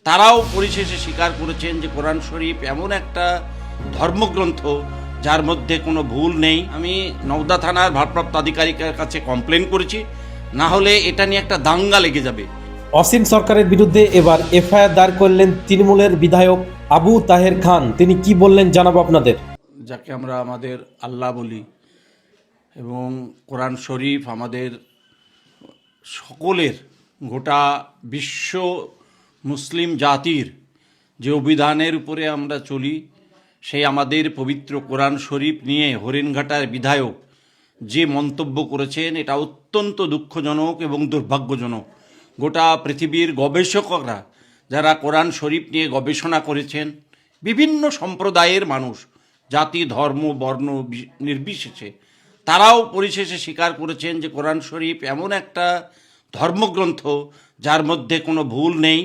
তারাও পরিশেষে স্বীকার করেছেন যে কোরআন শরীফ এমন একটা ধর্মগ্রন্থ যার মধ্যে কোনো ভুল নেই। আমি নওদা থানার ভারপ্রাপ্ত আধিকারিকের কাছে কমপ্লেন করেছি, না হলে এটা নিয়ে একটা দাঙ্গা লেগে যাবে। অসীম সরকারের বিরুদ্ধে এবার এফআইআর দায়ের করলেন তৃণমূলের বিধায়ক আবু তাহের খান। তিনি কি বললেন জানাবো আপনাদের। যাকে আমরা আমাদের আল্লাহ বলি এবং কোরআন শরীফ আমাদের সকলের, গোটা বিশ্ব মুসলিম জাতির যে অভিধানের উপরে আমরা চলি, সেই আমাদের পবিত্র কোরআন শরীফ নিয়ে হরিণঘাটার বিধায়ক যে মন্তব্য করেছেন, এটা অত্যন্ত দুঃখজনক এবং দুর্ভাগ্যজনক। গোটা পৃথিবীর গবেষকরা যারা কোরআন শরীফ নিয়ে গবেষণা করেছেন, বিভিন্ন সম্প্রদায়ের মানুষ, জাতি ধর্ম বর্ণ নির্বিশেষে, তারাও পরিশেষে স্বীকার করেছেন যে কোরআন শরীফ এমন একটা ধর্মগ্রন্থ যার মধ্যে কোনো ভুল নেই,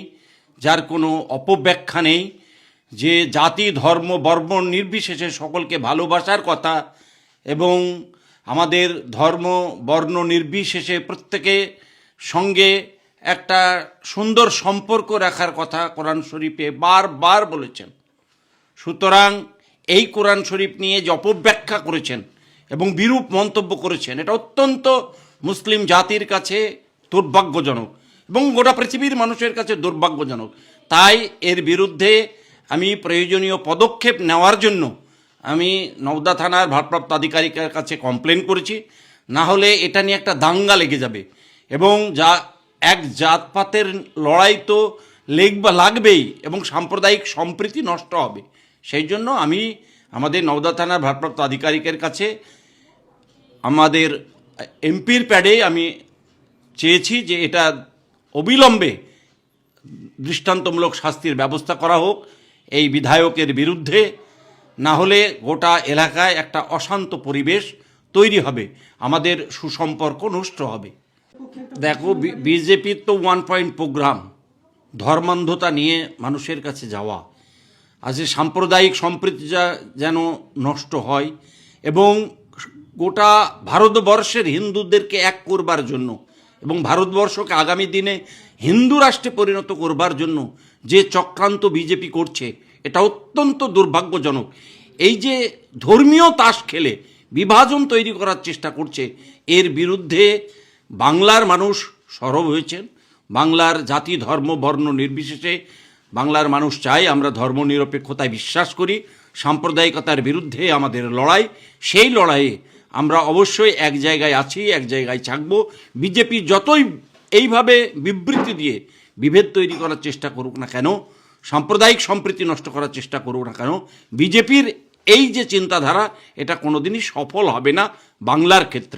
যার কোনো অপব্যাখ্যা নেই, যে জাতি ধর্ম বর্ণ নির্বিশেষে সকলকে ভালোবাসার কথা এবং আমাদের ধর্ম বর্ণ নির্বিশেষে প্রত্যেকে সঙ্গে একটা সুন্দর সম্পর্ক রাখার কথা কোরআন শরীফে বারবার বলেছেন। সুতরাং এই কোরআন শরীফ নিয়ে যে অপব্যাখ্যা করেছেন এবং বিরূপ মন্তব্য করেছেন, এটা অত্যন্ত মুসলিম জাতির কাছে দুর্ভাগ্যজনক এবং গোটা পৃথিবীর মানুষের কাছে দুর্ভাগ্যজনক। তাই এর বিরুদ্ধে আমি প্রয়োজনীয় পদক্ষেপ নেওয়ার জন্য আমি নওদা থানার ভারপ্রাপ্ত আধিকারিকের কাছে কমপ্লেন করেছি, না হলে এটা নিয়ে একটা দাঙ্গা লেগে যাবে এবং যা এক জাতপাতের লড়াই তো লাগবেই এবং সাম্প্রদায়িক সম্প্রীতি নষ্ট হবে। সেই জন্য আমি আমাদের নওদা থানার ভারপ্রাপ্ত আধিকারিকের কাছে আমাদের এমপির প্যাডে আমি চেয়েছি যে এটা অবিলম্বে দৃষ্টান্তমূলক শাস্তির ব্যবস্থা করা হোক এই বিধায়কের বিরুদ্ধে, না হলে গোটা এলাকায় একটা অশান্ত পরিবেশ তৈরি হবে, আমাদের সুসম্পর্ক নষ্ট হবে। দেখো, বিজেপির তো 1 পয়েন্ট প্রোগ্রাম, ধর্মান্ধতা নিয়ে মানুষের কাছে যাওয়া, আজ সাম্প্রদায়িক সম্প্রীতি যেন নষ্ট হয় এবং গোটা ভারতবর্ষের হিন্দুদেরকে এক করবার জন্য এবং ভারতবর্ষকে আগামী দিনে হিন্দু রাষ্ট্রে পরিণত করবার জন্য যে চক্রান্ত বিজেপি করছে, এটা অত্যন্ত দুর্ভাগ্যজনক। এই যে ধর্মীয় তাস খেলে বিভাজন তৈরি করার চেষ্টা করছে, এর বিরুদ্ধে বাংলার মানুষ সরব হয়েছেন। বাংলার জাতি ধর্ম বর্ণ নির্বিশেষে বাংলার মানুষ চায় আমরা ধর্মনিরপেক্ষতায় বিশ্বাস করি, সাম্প্রদায়িকতার বিরুদ্ধে আমাদের লড়াই, সেই লড়াইয়ে আমরা অবশ্যই এক জায়গায় আছি, এক জায়গায় থাকব। বিজেপি যতই এইভাবে বিবৃতি দিয়ে বিভেদ তৈরি করার চেষ্টা করুক না কেন, সাম্প্রদায়িক সম্প্রীতি নষ্ট করার চেষ্টা করুক না কেন, বিজেপির এই যে চিন্তাধারা, এটা কোনোদিনই সফল হবে না বাংলার ক্ষেত্রে।